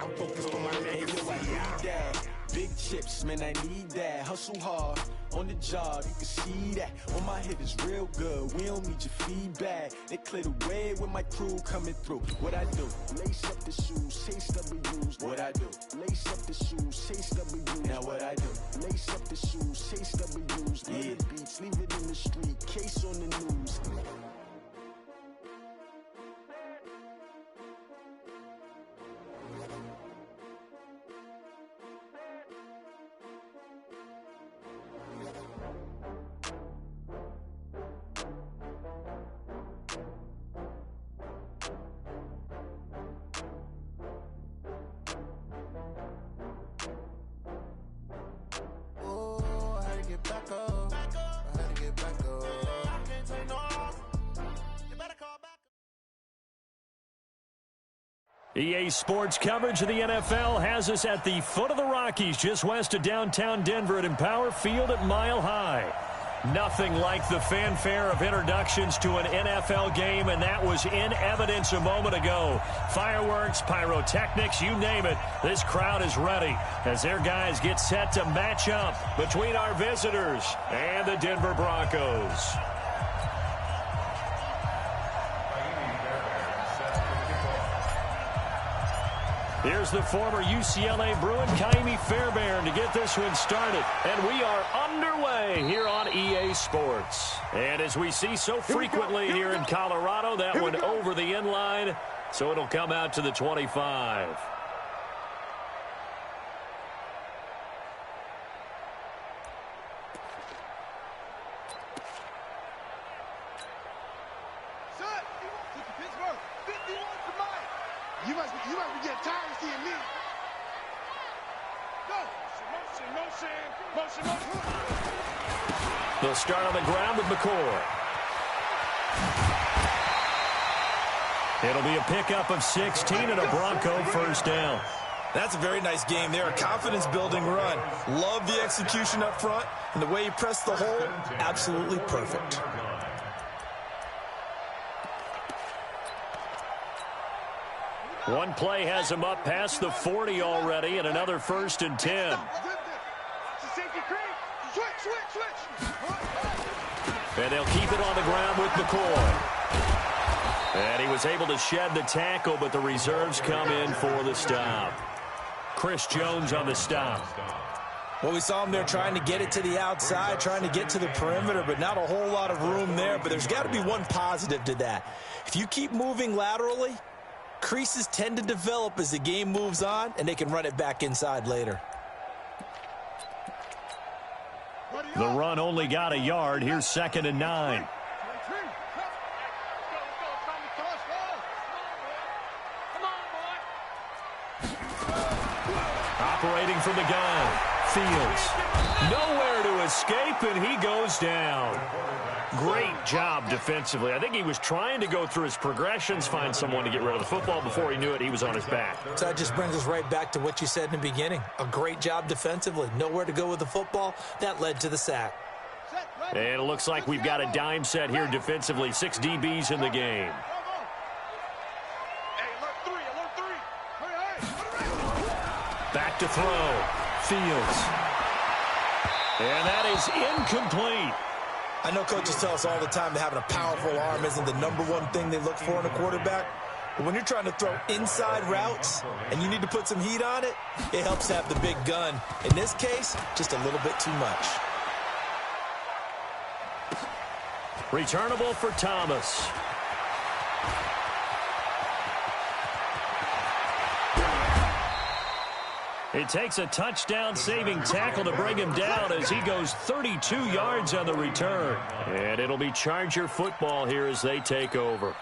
I'm focused on my man, yo, I need that. Big chips, man, I need that. Hustle hard, on the job, you can see that. On my hit is real good, we don't need your feedback. They clear the way with my crew coming through. What I do? Lace up the shoes, chase W's. What I do? Lace up the shoes, chase W's. Now what I do? Lace up the shoes, chase W's. Yeah, beats, leave it in the street, case on the news. EA Sports coverage of the NFL has us at the foot of the Rockies, just west of downtown Denver at Empower Field at Mile High. Nothing like the fanfare of introductions to an NFL game, and that was in evidence a moment ago. Fireworks, pyrotechnics, you name it, this crowd is ready as their guys get set to match up between our visitors and the Denver Broncos. Here's the former UCLA Bruin, Kaimi Fairbairn, to get this one started. And we are underway here on EA Sports. And as we see so frequently here in Colorado, that one over the end line, so it'll come out to the 25. You must be getting tired of seeing me. Go. Motion. They'll start on the ground with McCoy. It'll be a pickup of 16 and a Bronco first down. That's a very nice game there, a confidence-building run. Love the execution up front, and the way he pressed the hole, absolutely perfect. One play has him up past the 40 already, and another 1st and 10. And they'll keep it on the ground with McCoy. And he was able to shed the tackle, but the reserves come in for the stop. Chris Jones on the stop. Well, we saw him there trying to get it to the outside, trying to get to the perimeter, but not a whole lot of room there. But there's got to be one positive to that. If you keep moving laterally, creases tend to develop as the game moves on, and they can run it back inside later. The run only got a yard. Here's 2nd and 9. Operating from the gun, Fields. Nowhere to escape, and he goes down. Great job defensively. I think he was trying to go through his progressions, find someone to get rid of the football. Before he knew it, he was on his back. So that just brings us right back to what you said in the beginning. A great job defensively. Nowhere to go with the football. That led to the sack. And it looks like we've got a dime set here defensively. 6 DBs in the game. Back to throw. Fields. And that is incomplete. I know coaches tell us all the time that having a powerful arm isn't the #1 thing they look for in a quarterback. But when you're trying to throw inside routes and you need to put some heat on it, it helps to have the big gun. In this case, just a little bit too much. Returnable for Thomas. It takes a touchdown-saving tackle to bring him down as he goes 32 yards on the return. And it'll be Charger football here as they take over.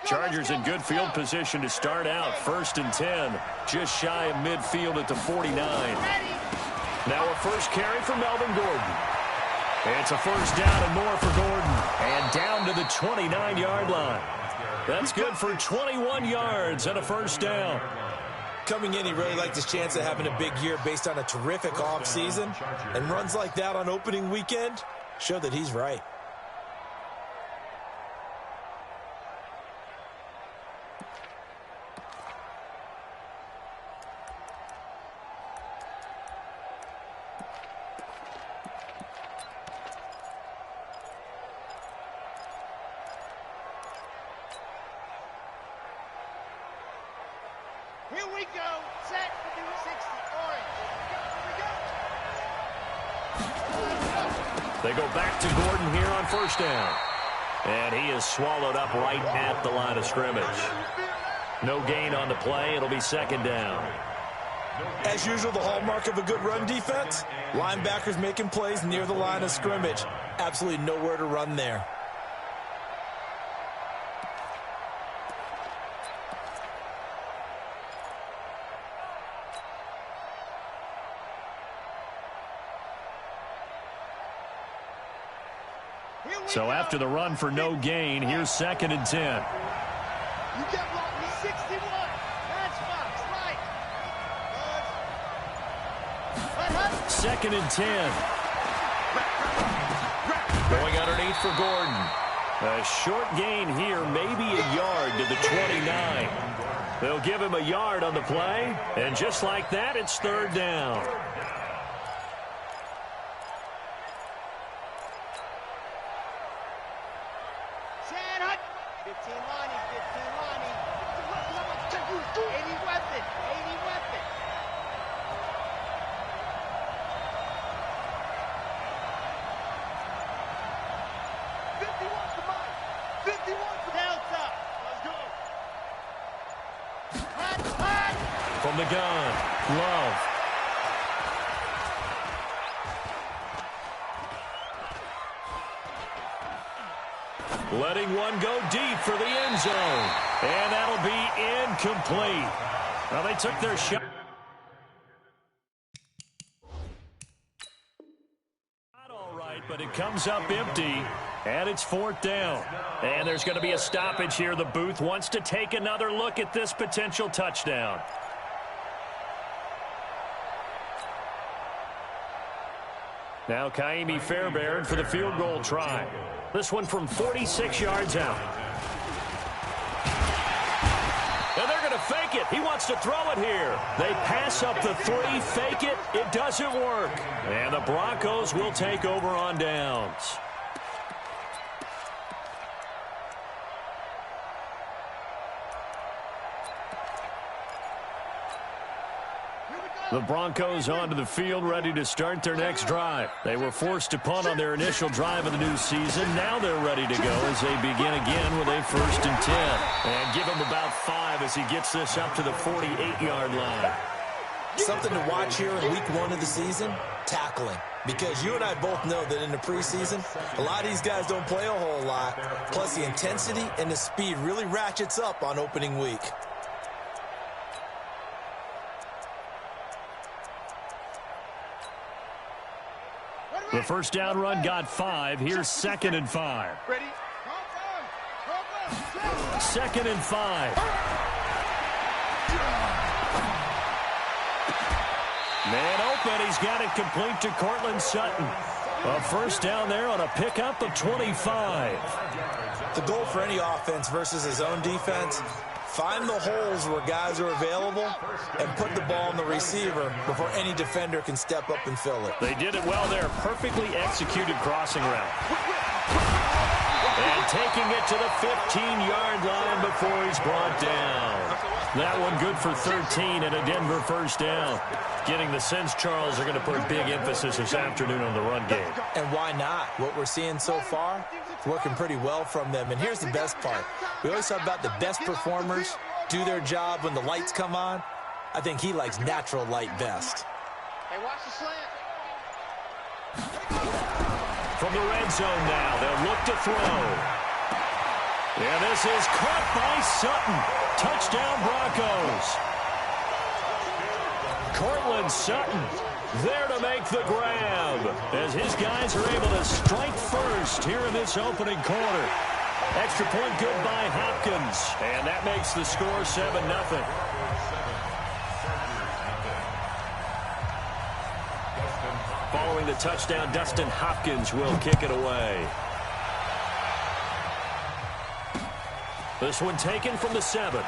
Chargers in good field position to start out. 1st and 10. Just shy of midfield at the 49. Now a first carry for Melvin Gordon. It's a 1st down and more for Gordon. And down to the 29-yard line. That's good for 21 yards and a first down. Coming in, he really liked his chance of having a big year based on a terrific offseason. And runs like that on opening weekend show that he's right. Here we go. Set. 60 orange. They go back to Gordon here on first down. And he is swallowed up right at the line of scrimmage. No gain on the play. It'll be second down. As usual, the hallmark of a good run defense, linebackers making plays near the line of scrimmage. Absolutely nowhere to run there. So after the run for no gain, here's second and 10. You get blocked 61. That's Fox, right. Second and 10. Going underneath for Gordon. A short gain here, maybe a yard to the 29. They'll give him a yard on the play, and just like that, it's third down. From the gun, Love. Letting one go deep for the end zone. And that'll be incomplete. Well, they took their shot. Not all right, but it comes up empty. And it's fourth down. And there's going to be a stoppage here. The booth wants to take another look at this potential touchdown. Now Kaimi Fairbairn for the field goal try. This one from 46 yards out. And they're going to fake it. He wants to throw it here. They pass up the 3, fake it. It doesn't work. And the Broncos will take over on downs. The Broncos onto the field, ready to start their next drive. They were forced to punt on their initial drive of the new season. Now they're ready to go as they begin again with a 1st and 10. And give him about 5 as he gets this up to the 48-yard line. Something to watch here in week 1 of the season, tackling. Because you and I both know that in the preseason, a lot of these guys don't play a whole lot. Plus the intensity and the speed really ratchets up on opening week. The first down run got 5. Here's 2nd and 5. Ready? 2nd and 5. Man open. He's got it complete to Cortland Sutton. A first down there on a pickup of 25. The goal for any offense versus his own defense, find the holes where guys are available and put the ball in the receiver before any defender can step up and fill it. They did it well there. Perfectly executed crossing route. And taking it to the 15-yard line before he's brought down. That one good for 13 and a Denver first down. Getting the sense Charles are going to put big emphasis this afternoon on the run game. And why not? What we're seeing so far, it's working pretty well from them. And here's the best part. We always talk about the best performers do their job when the lights come on. I think he likes natural light best. Hey, watch the slant. From the red zone now, they'll look to throw. And this is caught by Sutton. Touchdown Broncos. Cortland Sutton there to make the grab as his guys are able to strike first here in this opening quarter. Extra point good by Hopkins. And that makes the score 7-0. Following the touchdown, Dustin Hopkins will kick it away. This one taken from the 7.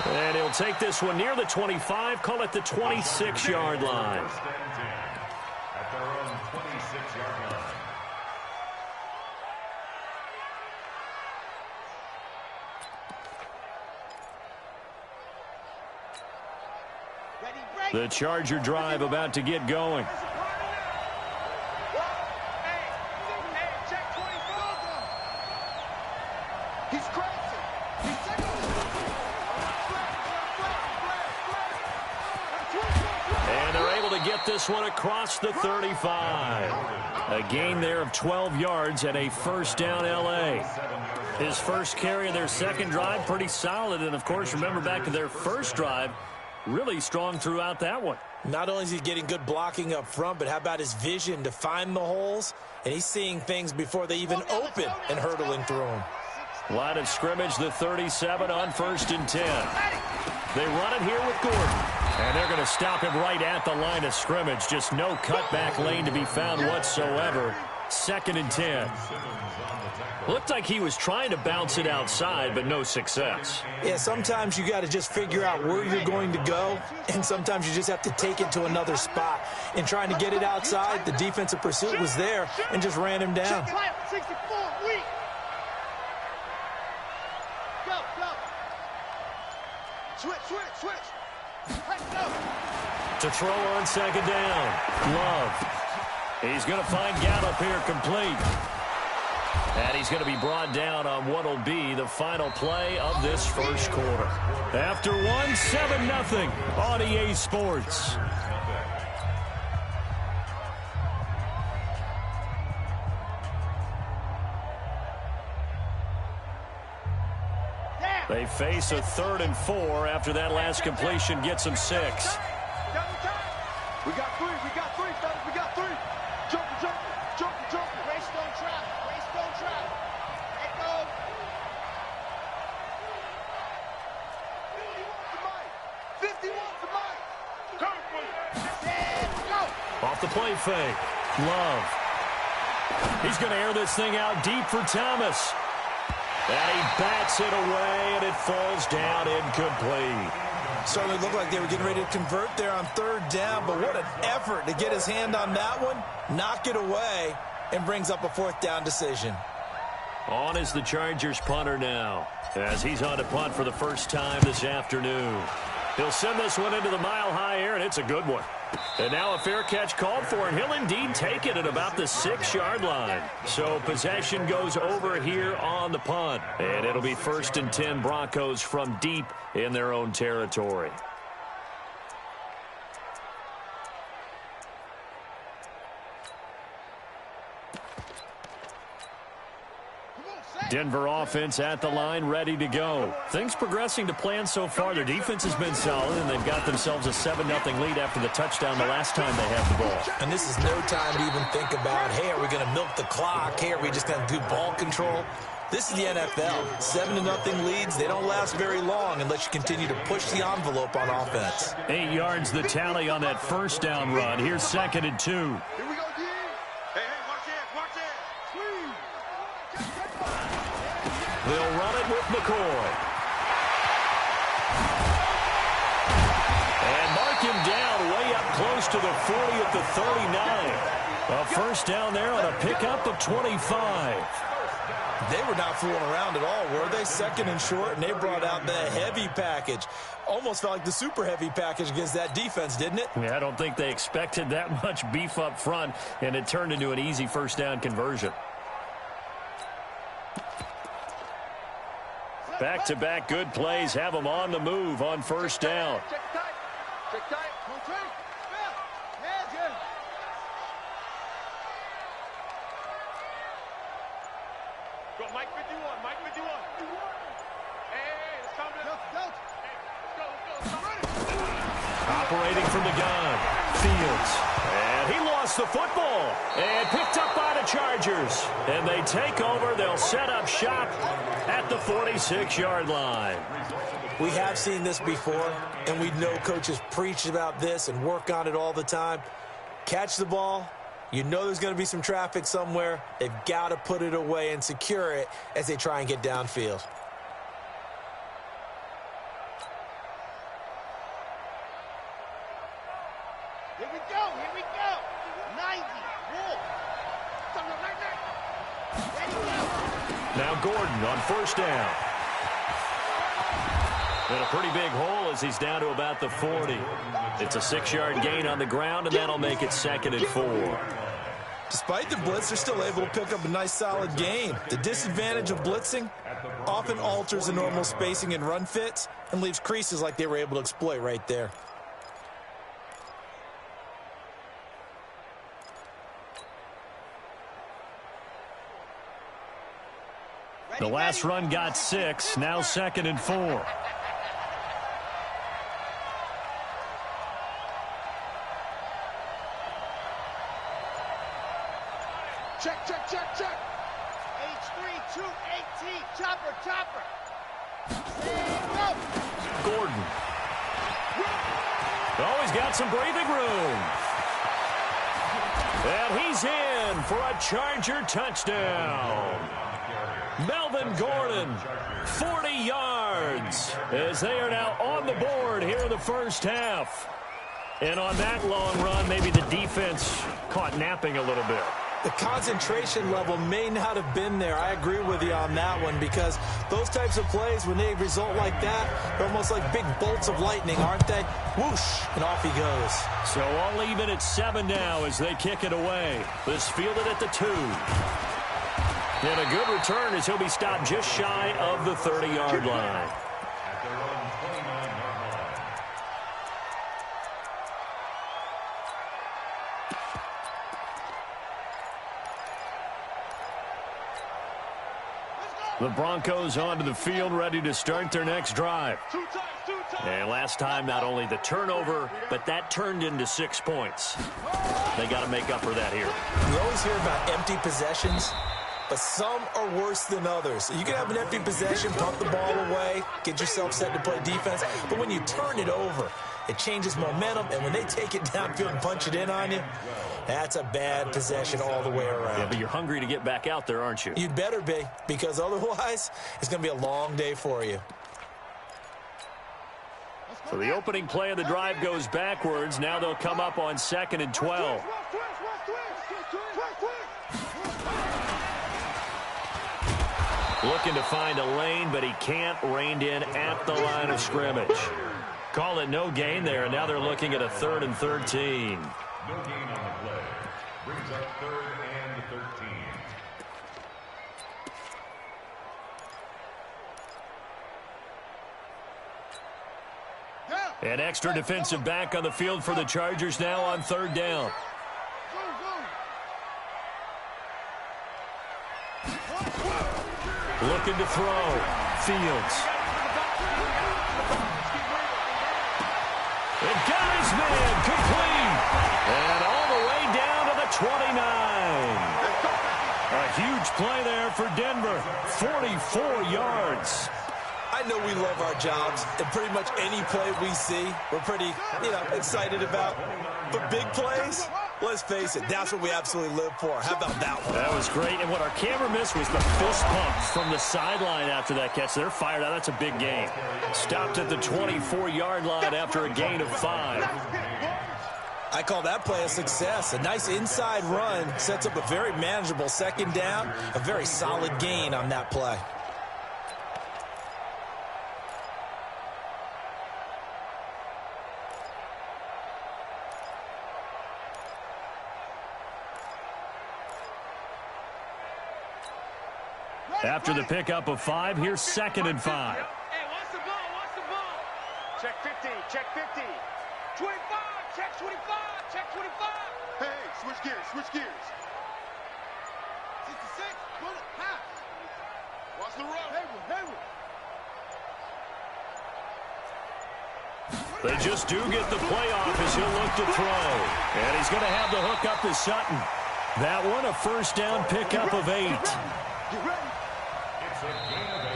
And he'll take this one near the 25, call it the 26-yard line. At their own 26-yard line. The Charger drive about to get going. And they're able to get this one across the 35. A gain there of 12 yards and a first down LA. His first carry of their second drive, pretty solid. And, of course, remember back to their first drive, really strong throughout that one. Not only is he getting good blocking up front, but how about his vision to find the holes? And he's seeing things before they even open and hurtling through them. Line of scrimmage, the 37 on 1st and 10. They run it here with Gordon. And they're going to stop him right at the line of scrimmage. Just no cutback lane to be found whatsoever. 2nd and 10. Looked like he was trying to bounce it outside, but no success. Yeah, sometimes you got to just figure out where you're going to go, and sometimes you just have to take it to another spot. In trying to get it outside, the defensive pursuit was there and just ran him down. To throw on 2nd down. Love. He's going to find Gallup here complete. And he's going to be brought down on what will be the final play of this first quarter. After one, 7-0 on EA Sports. They face a 3rd and 4 after that last completion gets them 6. We got three, fellas, we got three. Jumper. Race don't travel. Let go. 51 to Mike. Go. Off the play fake. Love. He's going to air this thing out deep for Thomas. And he bats it away, and it falls down incomplete. Certainly looked like they were getting ready to convert there on 3rd down, but what an effort to get his hand on that one, knock it away, and brings up a 4th down decision. On is the Chargers punter now, as he's on to punt for the first time this afternoon. He'll send this one into the mile-high air, and it's a good one. And now a fair catch called for, and he'll indeed take it at about the 6-yard line. So possession goes over here on the punt. And it'll be 1st and 10 Broncos from deep in their own territory. Denver offense at the line, ready to go. Things progressing to plan so far. Their defense has been solid, and they've got themselves a 7-0 lead after the touchdown the last time they had the ball. And this is no time to even think about, hey, are we going to milk the clock? Hey, are we just going to do ball control? This is the NFL. 7-0 leads, they don't last very long unless you continue to push the envelope on offense. 8 yards the tally on that first down run. Here's 2nd and 2. Here we go, D. Hey, watch it. They'll run it with McCoy. And mark him down way up close to the 40 at the 39. A first down there on a pickup of 25. They were not fooling around at all, were they? 2nd and short, and they brought out the heavy package. Almost felt like the super heavy package against that defense, didn't it? Yeah, I don't think they expected that much beef up front, and it turned into an easy first down conversion. Back-to-back good plays have them on the move on first down. Check tight. Go, Mike 51. Hey, let's calm down. Let's go. Operating from the gun, Fields. And he lost lost the football. And picked up by the Chargers. And they take over. They'll set up shop at the 46-yard line. We have seen this before, and we know coaches preach about this and work on it all the time. Catch the ball. You know there's going to be some traffic somewhere. They've got to put it away and secure it as they try and get downfield. Here we go, here we go. 90, Wolf. Ready, go. Now Gordon on first down. And a pretty big hole as he's down to about the 40. It's a 6-yard gain on the ground, and that'll make it 2nd and 4. Despite the blitz, they're still able to pick up a nice solid gain. The disadvantage of blitzing often alters the normal spacing and run fits and leaves creases like they were able to exploit right there. The last run got 6, now 2nd and 4. Check, check, check, check. H3, 218. Chopper, chopper. Go. Gordon. Oh, he's got some breathing room. And he's in for a Charger touchdown. Melvin Gordon, 40 yards, as they are now on the board here in the first half. And on that long run, maybe the defense caught napping a little bit. The concentration level may not have been there. I agree with you on that one, because those types of plays, when they result like that, they're almost like big bolts of lightning, aren't they? Whoosh, and off he goes. So all even at 7 now as they kick it away. This fielded at the 2. And a good return as he'll be stopped just shy of the 30-yard line. The Broncos onto the field, ready to start their next drive. And last time, not only the turnover, but that turned into 6 points. They got to make up for that here. We always hear about empty possessions, but some are worse than others. You can have an empty possession, pump the ball away, get yourself set to play defense, but when you turn it over, it changes momentum, and when they take it downfield and punch it in on you, that's a bad possession all the way around. Yeah, but you're hungry to get back out there, aren't you? You'd better be, because otherwise, it's going to be a long day for you. So the opening play of the drive goes backwards. Now they'll come up on 2nd and 12. Looking to find a lane, but he can't. Reined in at the line of scrimmage. Call it no gain there, and now they're looking at a 3rd and 13. No gain on the play. Brings up 3rd and 13. An extra defensive back on the field for the Chargers now on 3rd down. Looking to throw. Fields. It got his man complete. And all the way down to the 29. A huge play there for Denver. 44 yards. I know we love our jobs, and pretty much any play we see, we're pretty, excited about. But big plays, let's face it, that's what we absolutely live for. How about that one? That was great, and what our camera missed was the fist pump from the sideline after that catch. They're fired out. That's a big gain. Stopped at the 24-yard line after a gain of 5. I call that play a success. A nice inside run sets up a very manageable 2nd down, a very solid gain on that play. After the pickup of 5, here's 2nd and 5. Hey, watch the ball, watch the ball. Check 50, check 50. 25, check 25, check 25. Hey, switch gears, switch gears. 66, pull it, pass. Watch the road. Hayward. They just do get the play off as he'll look to throw. And he's going to have the hook up to Sutton. That one a first down pickup of 8. It's a gain of 8.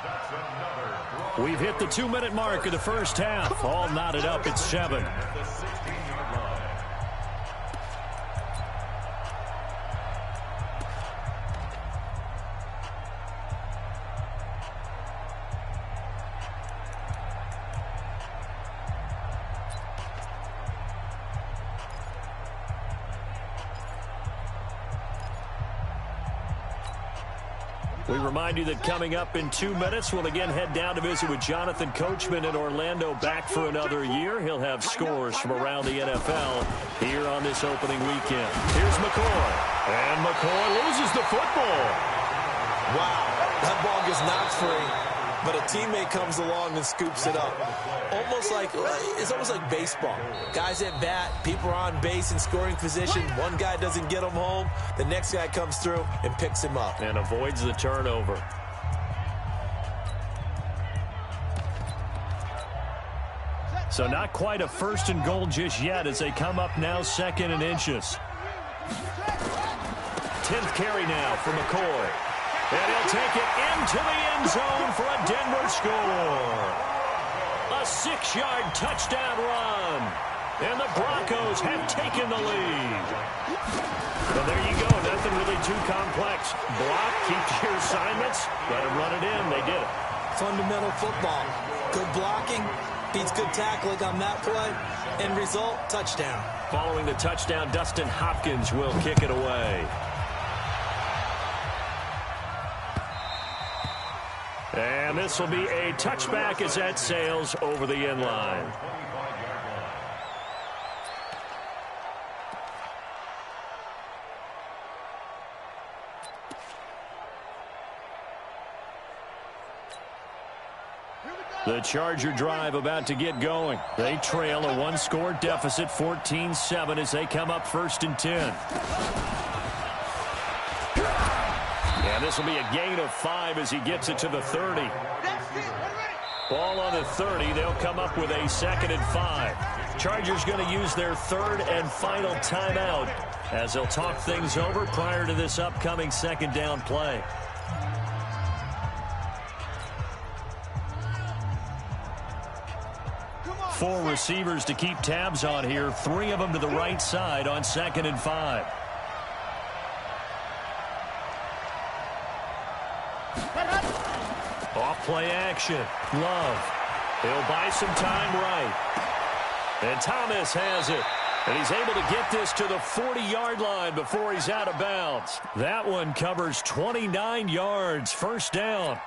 That's another. We've hit the 2-minute mark of the first half. All knotted up at 7. At the 16-yard line. We remind you that coming up in 2 minutes, we'll again head down to visit with Jonathan Coachman in Orlando, back for another year. He'll have scores from around the NFL here on this opening weekend. Here's McCoy. And McCoy loses the football. Wow, that ball gets knocked free, but a teammate comes along and scoops it up. It's almost like baseball. Guys at bat, people are on base in scoring position. One guy doesn't get him home. The next guy comes through and picks him up. And avoids the turnover. So not quite a 1st and goal just yet as they come up now 2nd and inches. 10th carry now for McCoy. And he'll take it into the end zone for a Denver score. A 6-yard touchdown run. And the Broncos have taken the lead. Well, there you go. Nothing really too complex. Block, keep your assignments, let them run it in. They did it. Fundamental football. Good blocking beats good tackling on that play. End result, touchdown. Following the touchdown, Dustin Hopkins will kick it away. And this will be a touchback as that sails over the end line. The Charger drive about to get going. They trail a 1-score deficit, 14-7, as they come up 1st and 10. And this will be a gain of 5 as he gets it to the 30. Ball on the 30. They'll come up with a 2nd and 5. Chargers going to use their 3rd and final timeout as they'll talk things over prior to this upcoming 2nd down play. Four receivers to keep tabs on here. 3 of them to the right side on 2nd and 5. Off play action. Love. He'll buy some time right. And Thomas has it. And he's able to get this to the 40-yard line before he's out of bounds. That one covers 29 yards. 1st down.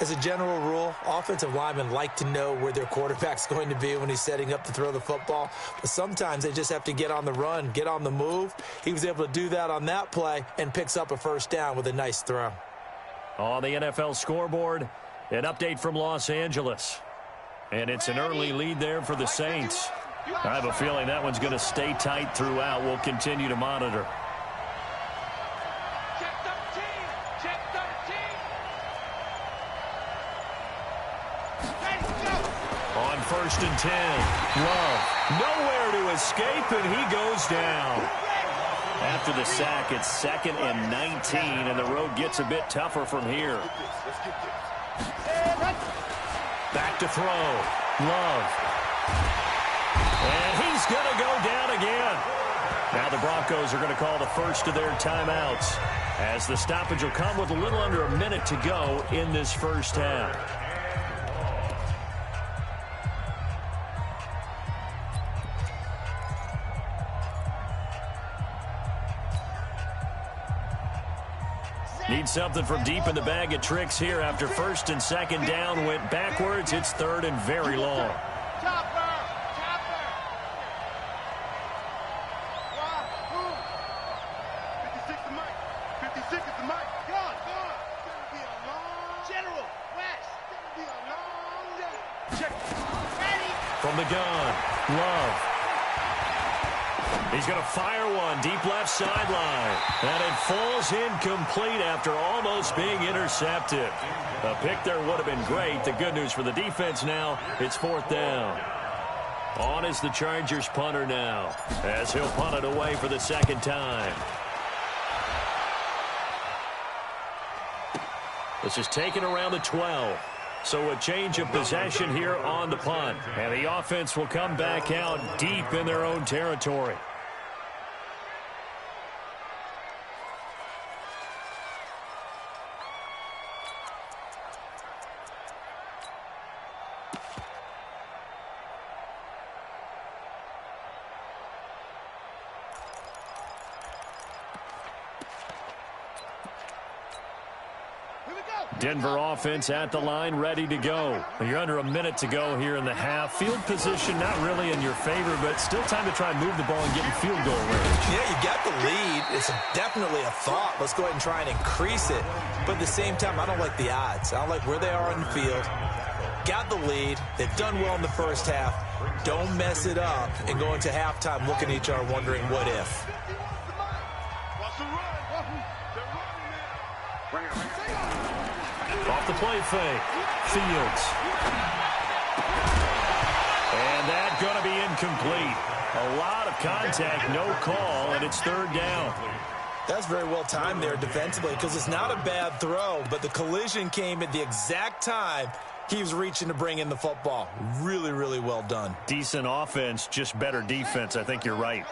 As a general rule, offensive linemen like to know where their quarterback's going to be when he's setting up to throw the football. But sometimes they just have to get on the run, get on the move. He was able to do that on that play and picks up a 1st down with a nice throw. On the NFL scoreboard, an update from Los Angeles. And it's an early lead there for the Saints. I have a feeling that one's going to stay tight throughout. We'll continue to monitor. On 1st and 10, Love nowhere to escape, and he goes down. After the sack, it's 2nd and 19, and the road gets a bit tougher from here. Back to throw. Love. And he's going to go down again. Now the Broncos are going to call the first of their timeouts, as the stoppage will come with a little under a minute to go in this first half. Need something from deep in the bag of tricks here after 1st and 2nd down went backwards. It's 3rd and very long. Chopper! 56 is Mike. 56 is the Mike. Go on. It's going to be a long... General, West. It's going to be a long day. Check. Ready. From the gun, Love. He's going to fire one deep left sideline. And it falls incomplete after almost being intercepted. A pick there would have been great. The good news for the defense now, it's 4th down. On is the Chargers punter now, as he'll punt it away for the 2nd time. This is taken around the 12. So a change of possession here on the punt. And the offense will come back out deep in their own territory. Denver offense at the line, ready to go. You're under a minute to go here in the half. Field position not really in your favor, but still time to try and move the ball and get in field goal range. Yeah, you got the lead. It's definitely a thought. Let's go ahead and try and increase it. But at the same time, I don't like the odds. I don't like where they are on the field. Got the lead. They've done well in the first half. Don't mess it up and go into halftime looking at each other wondering what if. Off the play fake. Fields. And that's going to be incomplete. A lot of contact, no call, and it's 3rd down. That's very well timed there defensively because it's not a bad throw, but the collision came at the exact time he was reaching to bring in the football. Really, really well done. Decent offense, just better defense. I think you're right.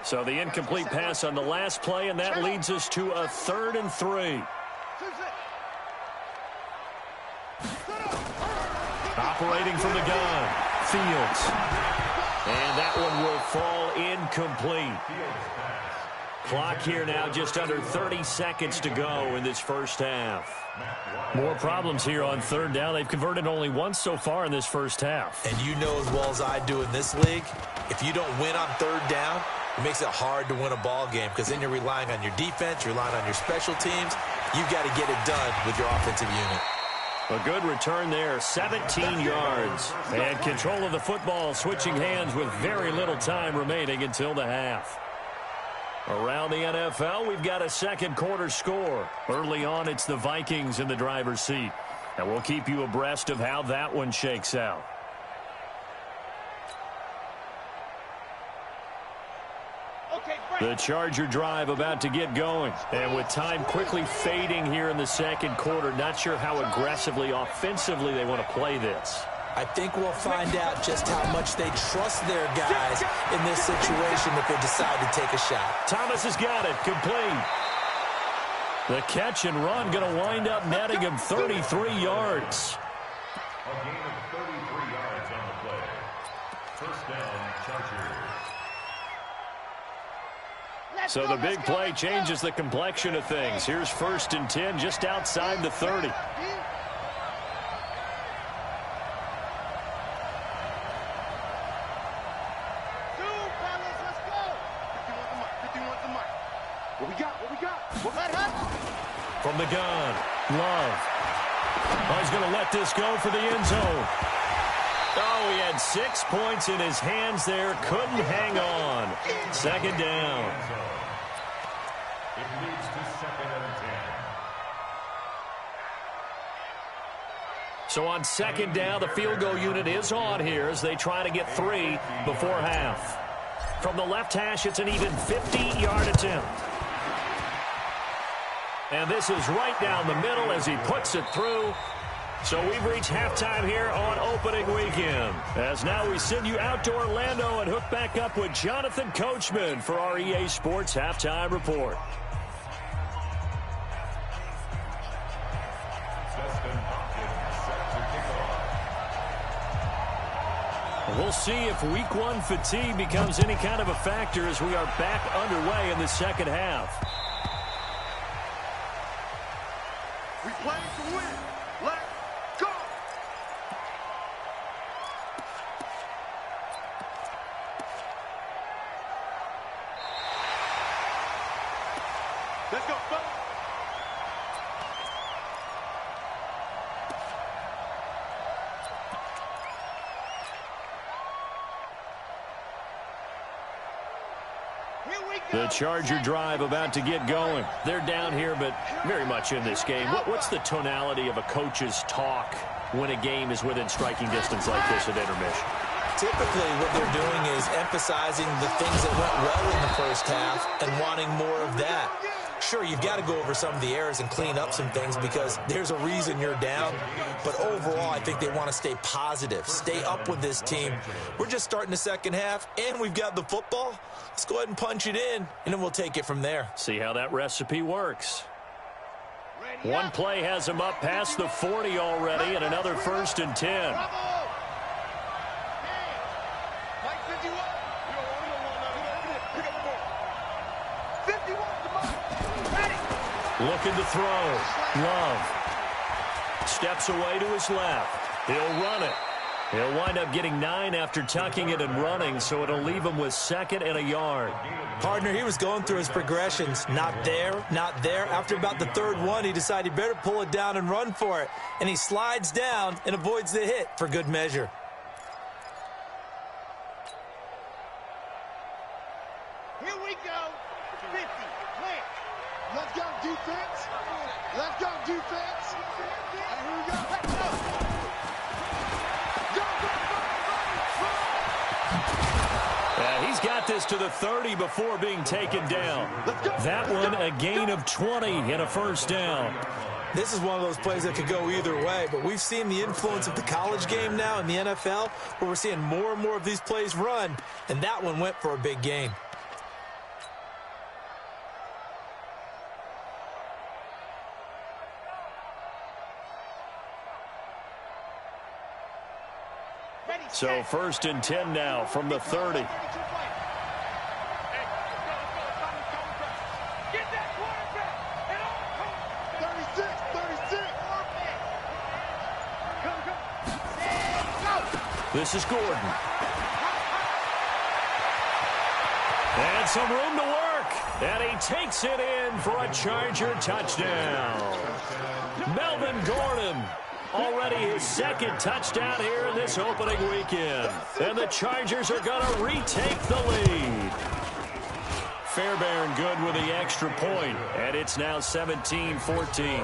So the incomplete pass on the last play, and that leads us to a 3rd and 3. Operating from the gun, Fields. And that one will fall incomplete. Clock here now, just under 30 seconds to go in this first half. More problems here on 3rd down. They've converted only once so far in this first half. And you know as well as I do in this league, if you don't win on 3rd down, it makes it hard to win a ball game because then you're relying on your defense, you're relying on your special teams. You've got to get it done with your offensive unit. A good return there, 17 yards. And control of the football, switching hands with very little time remaining until the half. Around the NFL, we've got a 2nd quarter score. Early on, it's the Vikings in the driver's seat. And we'll keep you abreast of how that one shakes out. The Charger drive about to get going. And with time quickly fading here in the 2nd quarter, not sure how aggressively, offensively they want to play this. I think we'll find out just how much they trust their guys in this situation if they decide to take a shot. Thomas has got it. Complete. The catch and run going to wind up netting him 33 yards. A gain of 33 yards on the play. 1st down, Chargers. So the big play changes the complexion of things. Here's 1st and 10 just outside the 30. From the gun, Love. Oh, he's going to let this go for the end zone. Oh, he had 6 points in his hands there. Couldn't hang on. 2nd down. It leads to 2nd and 10. So on 2nd down, the field goal unit is on here as they try to get 3 before half. From the left hash, it's an even 50-yard attempt. And this is right down the middle as he puts it through. So we've reached halftime here on opening weekend. As now we send you out to Orlando and hook back up with Jonathan Coachman for our EA Sports Halftime Report. We'll see if week 1 fatigue becomes any kind of a factor as we are back underway in the 2nd half. We play to win. Let's go. Let's go, fellas. The Charger drive about to get going. They're down here, but very much in this game. What's the tonality of a coach's talk when a game is within striking distance like this at intermission? Typically, what they're doing is emphasizing the things that went well in the first half and wanting more of that. Sure, you've got to go over some of the errors and clean up some things because there's a reason you're down. But overall, I think they want to stay positive, stay up with this team. We're just starting the second half, and we've got the football. Let's go ahead and punch it in, and then we'll take it from there. See how that recipe works. One play has them up past the 40 already, and another 1st and 10. Looking to throw. Love. Steps away to his left. He'll run it. He'll wind up getting 9 after tucking it and running, so it'll leave him with 2nd and a yard. Partner, he was going through his progressions. Not there, not there. After about the 3rd one, he decided he better pull it down and run for it. And he slides down and avoids the hit for good measure. Here we go. 50. Clear. Let's go, defense. Let's go, defense. And here we go. Let's go. He's got this to the 30 before being taken down. That one, a gain of 20 and a 1st down. This is one of those plays that could go either way, but we've seen the influence of the college game now in the NFL, where we're seeing more and more of these plays run, and that one went for a big gain. So 1st and 10 now from the 30. Get that quarterback. 36, 36. This is Gordon. And some room to work. And he takes it in for a Charger touchdown. Melvin Gordon. Already his 2nd touchdown here in this opening weekend. And the Chargers are going to retake the lead. Fairbairn good with the extra point. And it's now 17-14.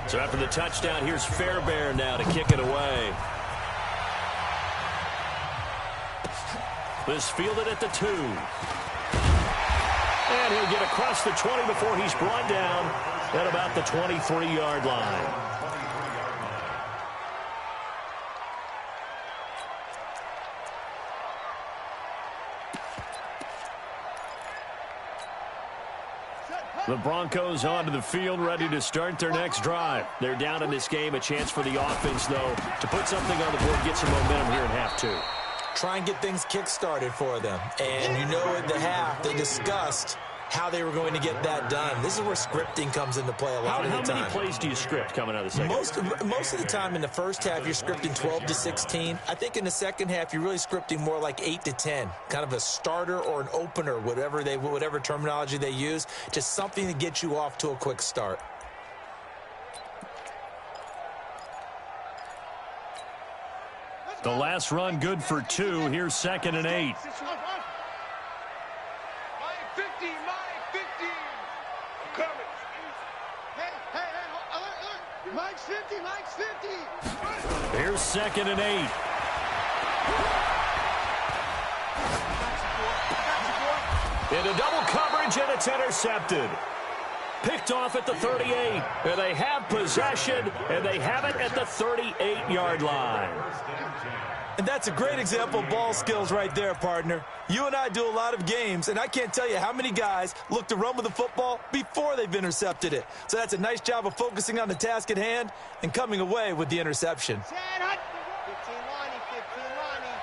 So after the touchdown, here's Fairbairn now to kick it away. This fielded at the 2. And he'll get across the 20 before he's brought down at about the 23-yard line. The Broncos onto the field, ready to start their next drive. They're down in this game. A chance for the offense, though, to put something on the board, get some momentum here in half 2. Try and get things kick-started for them. And you know in the half, they discussed how they were going to get that done. This is where scripting comes into play a lot of the time. How many plays do you script coming out of the second half? Most of the time in the first half, you're scripting 12 to 16. I think in the second half, you're really scripting more like 8 to 10. Kind of a starter or an opener, whatever terminology they use. Just something to get you off to a quick start. The last run good for 2. Here's 2nd and 8. Here's 2nd and 8. Into double coverage, and it's intercepted. Picked off at the 38. And they have possession, and they have it at the 38-yard line. And that's a great example of ball skills right there, partner. You and I do a lot of games, and I can't tell you how many guys look to run with the football before they've intercepted it. So that's a nice job of focusing on the task at hand and coming away with the interception. 15 Lonnie, 15 Lonnie.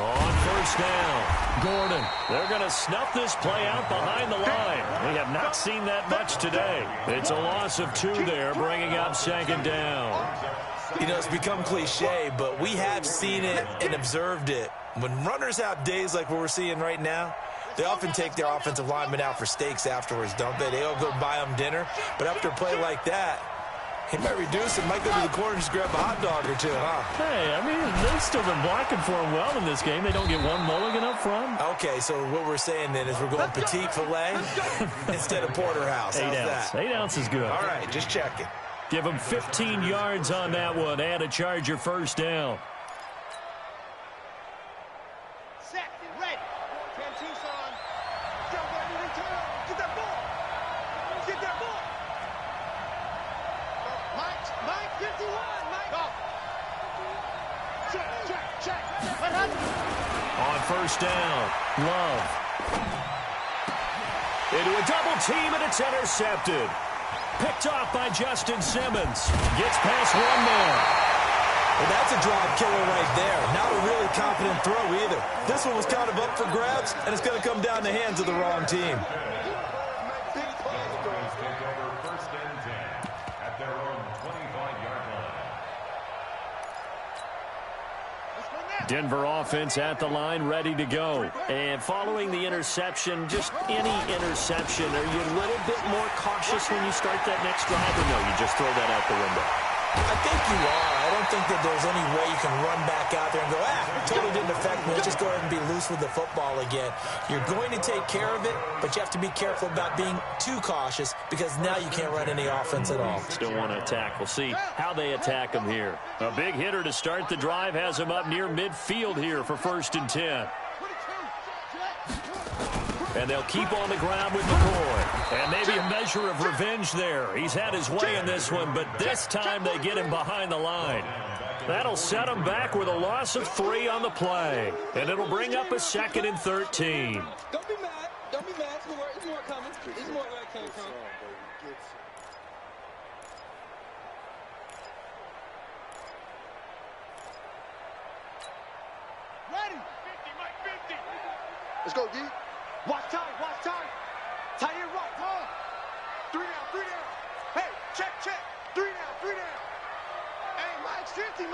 On 1st down. Gordon. They're going to snuff this play out behind the line. We have not seen that much today. It's a loss of 2 there, bringing up 2nd down. You know, it's become cliche, but we have seen it and observed it. When runners have days like what we're seeing right now, They often take their offensive linemen out for steaks afterwards, don't they? They all go buy them dinner. But after a play like that, he might reduce it, might go to the corner and just grab a hot dog or two, huh? Hey, I mean, they've still been blocking for him well in this game. They don't get one mulligan up front. Okay, so what we're saying then is we're going petite filet instead of porterhouse. How's that? 8 ounce is good. All right, just checking. Give him 15 yards on that one and a Charger first down. Set, ready. 10 Tucson. Jump on the return. Get that ball. Get that ball. Mike, 51. Mike. Go. Check. On first down, Love. Into a double team, and it's intercepted. Picked off by Justin Simmons. Gets past one man. Well, that's a drive killer right there. Not a really confident throw either. This one was kind of up for grabs, and it's going to come down the hands of the wrong team. First and 10 at their own 25-yard line. Denver offense at the line, ready to go. And following the interception, just any interception, are you a little bit more cautious when you start that next drive, or no, you just throw that out the window? I think you are. I don't think that there's any way you can run back out there and go, totally didn't affect me. Let's just go ahead and be loose with the football again. You're going to take care of it, but you have to be careful about being too cautious because now you can't run any offense at all. Still want to attack. We'll see how they attack him here. A big hitter to start the drive has him up near midfield here for first and 10. And they'll keep on the ground with McCoy. And maybe a measure of revenge there. He's had his way in this one, but this time they get him behind the line. That'll set him back with a loss of 3 on the play. And it'll bring up a 2nd and 13. Don't be mad. Don't be mad. There's more coming. There's more coming. Ready. 50, Mike, 50. Let's go, D. Watch time. Tight end right. 3 down. Hey, check. 3 down. Hey, Mike's 50.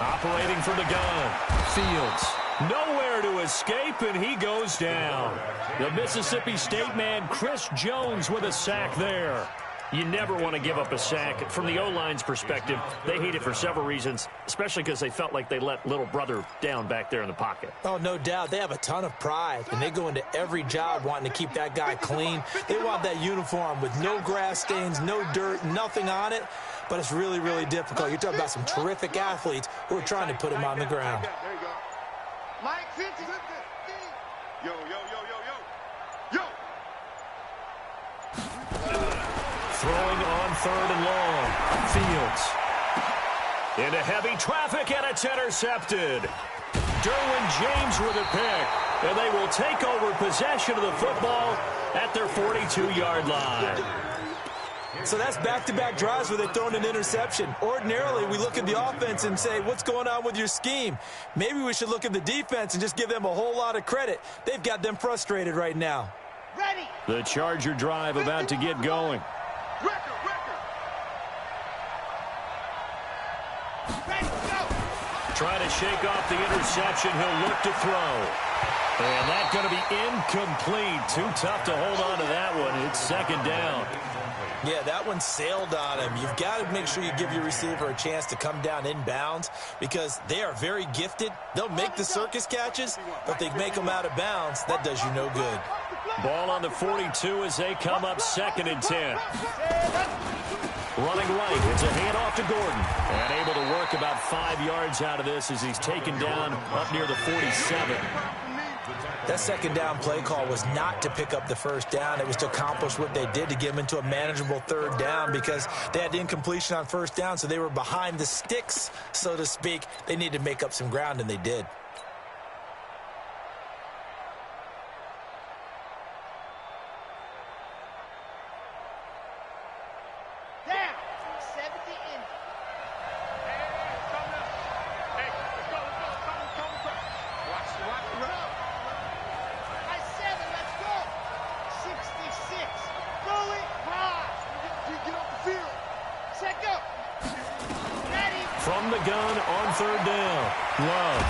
Operating from the gun. Fields. Nowhere to escape, and he goes down. The Mississippi State man, Chris Jones, with a sack there. You never want to give up a sack. From the O-line's perspective, they hate it for several reasons, especially because they felt like they let little brother down back there in the pocket. Oh, no doubt. They have a ton of pride, and they go into every job wanting to keep that guy clean. They want that uniform with no grass stains, no dirt, nothing on it, but it's really, really difficult. You're talking about some terrific athletes who are trying to put him on the ground. There you go. Mike, 50. Yo. Throwing on 3rd and long. Fields. Into heavy traffic, and it's intercepted. Derwin James with a pick. And they will take over possession of the football at their 42-yard line. So that's back-to-back drives where they're throwing an interception. Ordinarily, we look at the offense and say, what's going on with your scheme? Maybe we should look at the defense and just give them a whole lot of credit. They've got them frustrated right now. Ready. The Charger drive about to get going. Ready, go. Trying to shake off the interception. He'll look to throw. And that's going to be incomplete. Too tough to hold on to that one. It's 2nd down. Yeah, that one sailed on him. You've got to make sure you give your receiver a chance to come down inbounds because they are very gifted. They'll make the circus catches, but they make them out of bounds. That does you no good. Ball on the 42 as they come up 2nd and 10. Running right, it's a handoff to Gordon. And able to work about 5 yards out of this as he's taken down up near the 47. That 2nd down play call was not to pick up the 1st down. It was to accomplish what they did to get them into a manageable 3rd down because they had incompletion on 1st down, so they were behind the sticks, so to speak. They needed to make up some ground, and they did. From the gun on 3rd down. Love.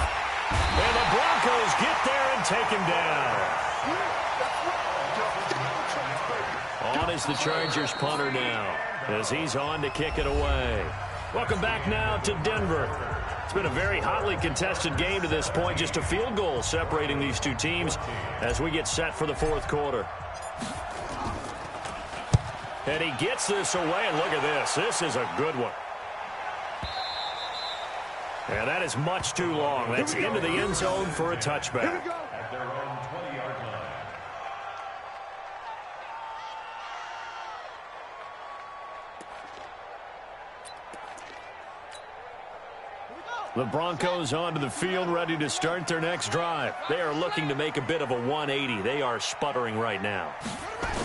And the Broncos Broncos get there and take him down. On is the Chargers punter now, as he's on to kick it away. Welcome back now to Denver. It's been a very hotly contested game to this point. Just a field goal separating these two teams as we get set for the fourth quarter. And he gets this away, and look at this. This is a good one. And that is much too long. That's into the end zone for a touchback. At their own 20-yard line. The Broncos onto the field, ready to start their next drive. They are looking to make a bit of a 180. They are sputtering right now.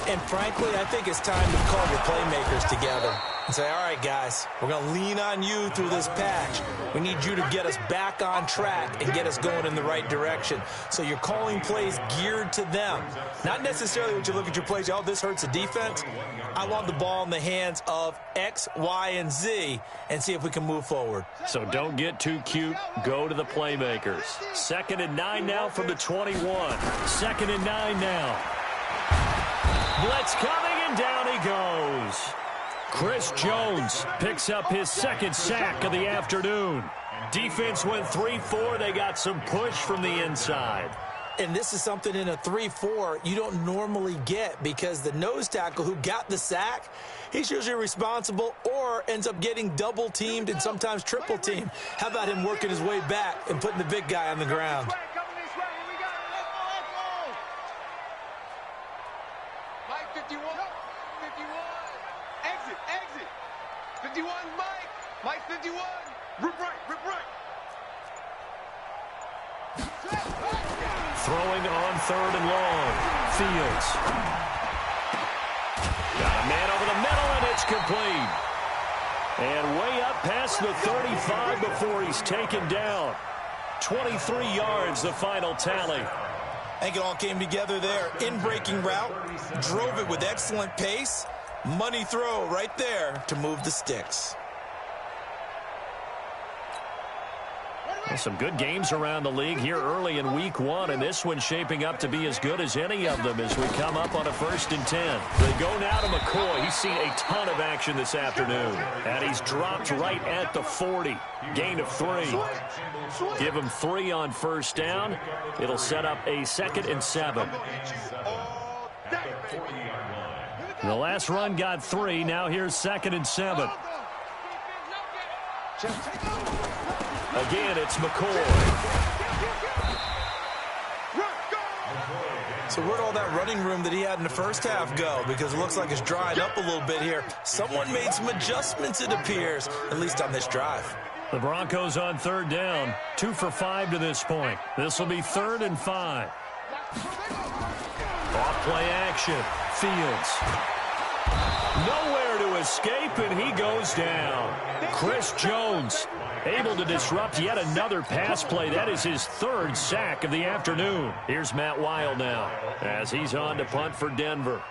And frankly, I think it's time to call your playmakers together and say, all right, guys, we're going to lean on you through this patch. We need you to get us back on track and get us going in the right direction. So you're calling plays geared to them. Not necessarily when you look at your plays, oh, this hurts the defense. I want the ball in the hands of X, Y, and Z and see if we can move forward. So don't get too cute. Go to the playmakers. 2nd and 9 now from the 21. 2nd and 9 now. Blitz coming, and down he goes. Chris Jones picks up his 2nd sack of the afternoon. Defense went 3-4. They got some push from the inside. And this is something in a 3-4 you don't normally get, because the nose tackle who got the sack, he's usually responsible or ends up getting double teamed and sometimes triple teamed. How about him working his way back and putting the big guy on the ground? Mike 51. 51. Exit. 51, Mike. Mike 51. Rip right. Throwing on 3rd and long. Fields. Got a man over the middle, and it's complete. And way up past the 35 before he's taken down. 23 yards, the final tally. I think it all came together there. In-breaking route, drove it with excellent pace. Money throw right there to move the sticks. Well, some good games around the league here early in week 1, and this one's shaping up to be as good as any of them as we come up on a 1st and 10. They go now to McCoy. He's seen a ton of action this afternoon, and he's dropped right at the 40. Gain of 3. Give him 3 on 1st down. It'll set up a 2nd and 7. The last run got 3. Now here's 2nd and 7. Again, it's McCoy. So where'd all that running room that he had in the first half go? Because it looks like it's drying up a little bit here. Someone made some adjustments, it appears, at least on this drive. The Broncos on 3rd down. 2 for 5 to this point. This will be 3rd and 5. Off play action. Fields. Nowhere to escape, and he goes down. Chris Jones able to disrupt yet another pass play. That is his 3rd sack of the afternoon. Here's Matt Wild now as he's on to punt for Denver.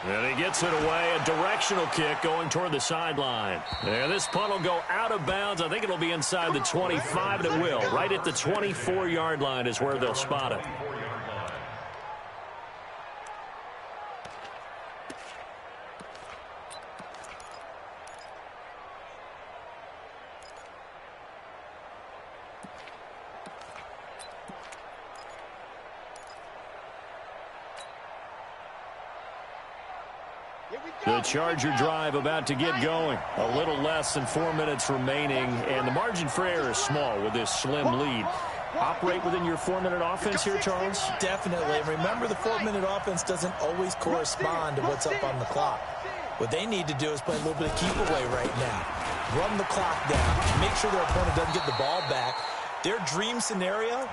And he gets it away. A directional kick going toward the sideline. And this punt will go out of bounds. I think it'll be inside the 25, and it will. Right at the 24-yard line is where they'll spot it. The Charger drive about to get going. A little less than 4 minutes remaining, and the margin for error is small with this slim lead. Operate within your 4-minute offense here, Charles? Definitely. And remember, the 4-minute offense doesn't always correspond to what's up on the clock. What they need to do is play a little bit of keep away right now. Run the clock down. Make sure their opponent doesn't get the ball back. Their dream scenario,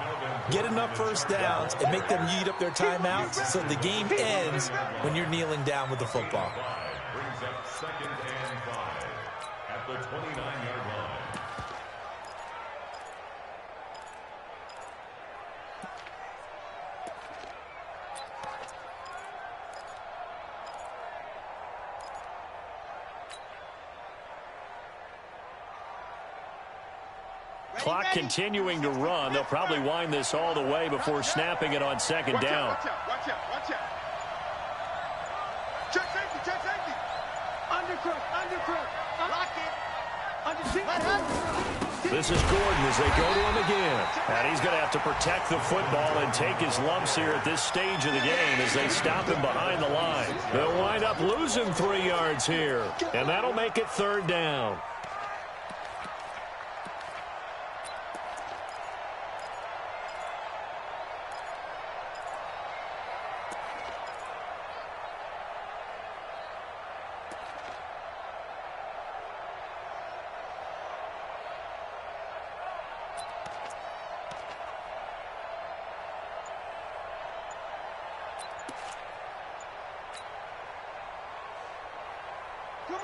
get enough first downs and make them eat up their timeouts so the game ends when you're kneeling down with the football. Brings up 2nd and 5 at the 29-yard line. Clock continuing to run. They'll probably wind this all the way before snapping it on second down. Watch out. Check safety. Undercrook. Lock it. This is Gordon as they go to him again. And he's going to have to protect the football and take his lumps here at this stage of the game as they stop him behind the line. They'll wind up losing 3 yards here. And that'll make it third down.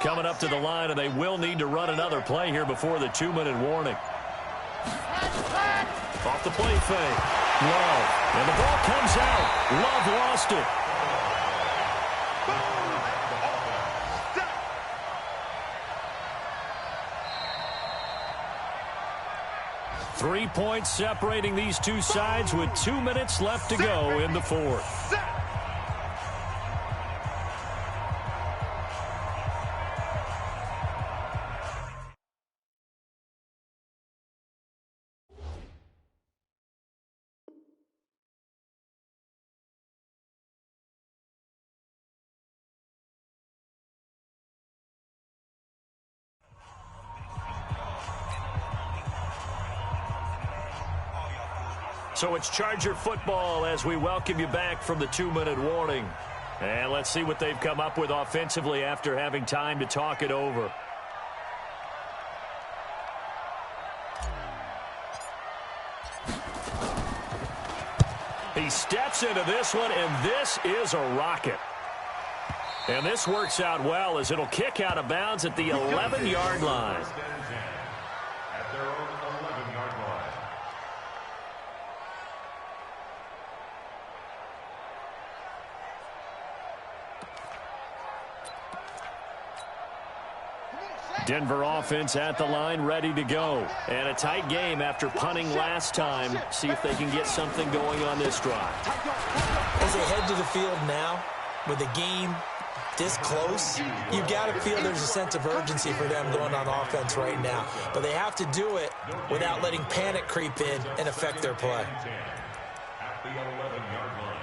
Coming up to the line, and they will need to run another play here before the 2-minute warning. Off the play fake. Love. And the ball comes out. Love lost it. Three points separating these two sides with 2 minutes left to go in the fourth. So it's Charger football as we welcome you back from the 2-minute warning. And let's see what they've come up with offensively after having time to talk it over. He steps into this one, and this is a rocket. And this works out well as it'll kick out of bounds at the 11-yard line. At their own 11-yard line. Denver offense at the line, ready to go. And a tight game after punting last time. See if they can get something going on this drive. As they head to the field now, with the game this close, you've got to feel there's a sense of urgency for them going on offense right now. But they have to do it without letting panic creep in and affect their play. At the 11-yard line.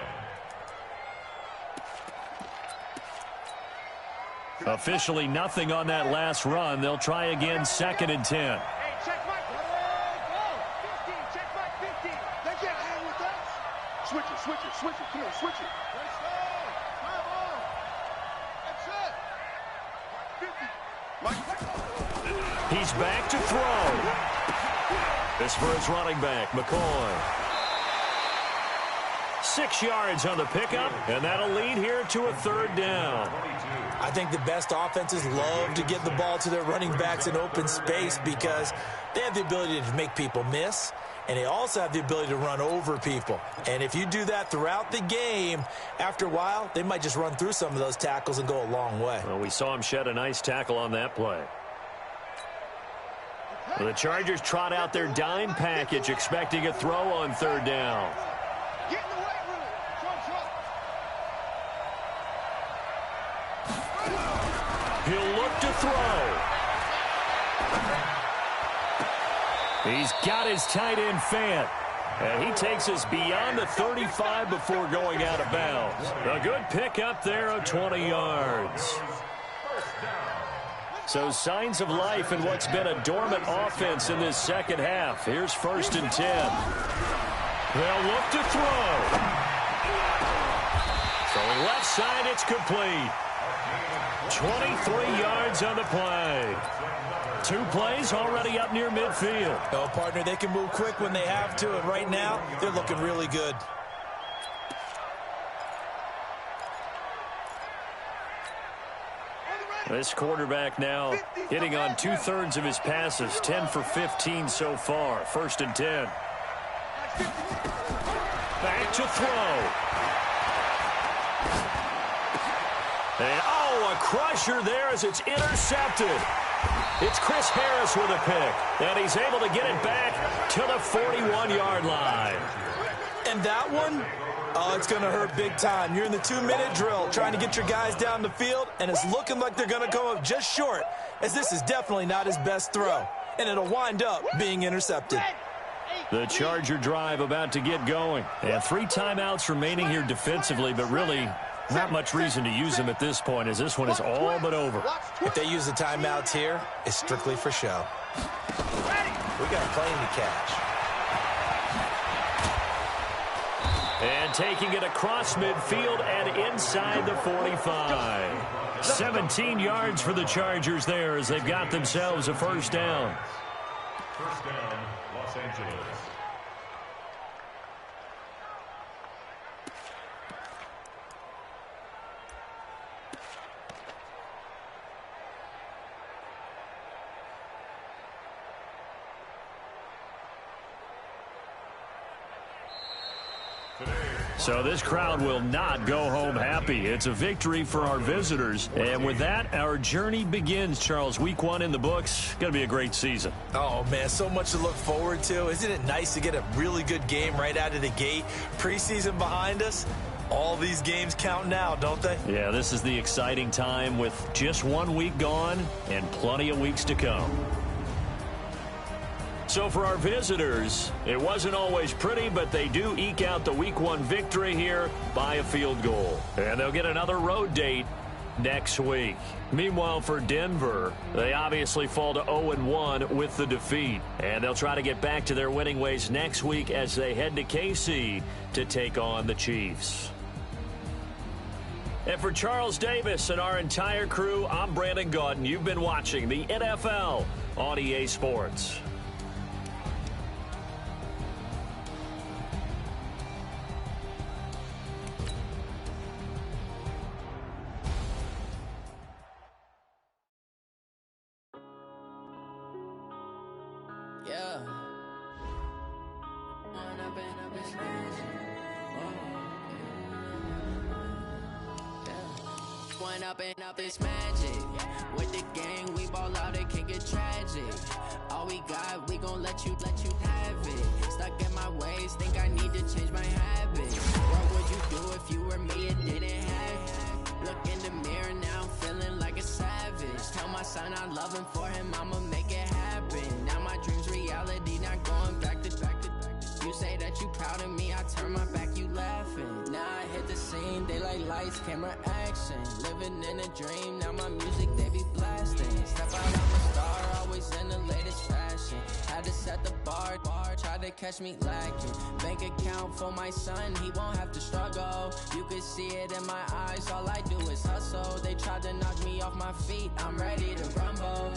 Officially nothing on that last run. They'll try again, 2nd and 10. Hey, check Mike. Go. 15. Check Mike. 15. They can't hang with us. Switch it. Come on, switch it. Let's go. Come on. That's it. 50. Mike. He's back to throw. This for his running back, McCoy. 6 yards on the pickup, and that'll lead here to a third down. I think the best offenses love to get the ball to their running backs in open space because they have the ability to make people miss, and they also have the ability to run over people. And if you do that throughout the game, after a while, they might just run through some of those tackles and go a long way. Well, we saw him shed a nice tackle on that play. Well, the Chargers trot out their dime package, expecting a throw on third down. Get in the weight room. He'll look to throw. He's got his tight end Fant. And he takes us beyond the 35 before going out of bounds. A good pick up there of 20 yards. So signs of life in what's been a dormant offense in this second half. Here's 1st and 10. They'll look to throw. So left side, it's complete. 23 yards on the play. 2 plays already up near midfield. Oh, partner, they can move quick when they have to, and right now, they're looking really good. This quarterback now hitting on 2/3 of his passes, 10 for 15 so far. 1st and 10. Back to throw. And, oh, a crusher there as it's intercepted. It's Chris Harris with a pick, and he's able to get it back to the 41-yard line. And that one, oh, it's going to hurt big time. You're in the 2-minute drill trying to get your guys down the field, and it's looking like they're going to come up just short, as this is definitely not his best throw, and it'll wind up being intercepted. The Charger drive about to get going. And 3 timeouts remaining here defensively, but really not much reason to use them at this point, as this one is all but over. If they use the timeouts here, it's strictly for show. We got a plane to catch. And taking it across midfield and inside the 45. 17 yards for the Chargers there as they've got themselves a first down. First down, Los Angeles. So this crowd will not go home happy. It's a victory for our visitors. And with that, our journey begins, Charles. Week 1 in the books. Going to be a great season. Oh, man, so much to look forward to. Isn't it nice to get a really good game right out of the gate? Preseason behind us. All these games count now, don't they? Yeah, this is the exciting time with just 1 week gone and plenty of weeks to come. So for our visitors, it wasn't always pretty, but they do eke out the Week 1 victory here by a field goal. And they'll get another road date next week. Meanwhile, for Denver, they obviously fall to 0-1 with the defeat. And they'll try to get back to their winning ways next week as they head to KC to take on the Chiefs. And for Charles Davis and our entire crew, I'm Brandon Gaudin. You've been watching the NFL on EA Sports. Up it's magic. With the gang, we ball out, it can get tragic. All we got, we gon' let you have it. Stuck in my ways, think I need to change my habits. What would you do if you were me and didn't have it? Look in the mirror now, I'm feeling like a savage. Tell my son I love him, for him I'ma make it happen. Now my dream's reality, not going back to. You say that you proud of me, I turn my back, you laughing. Now I hit the scene, they like lights, camera, action. Living in a dream, now my music, they be blasting. Step out, I'm a star, always in the latest fashion. Had to set the bar, try to catch me lacking. Bank account for my son, he won't have to struggle. You can see it in my eyes, all I do is hustle. They tried to knock me off my feet, I'm ready to rumble.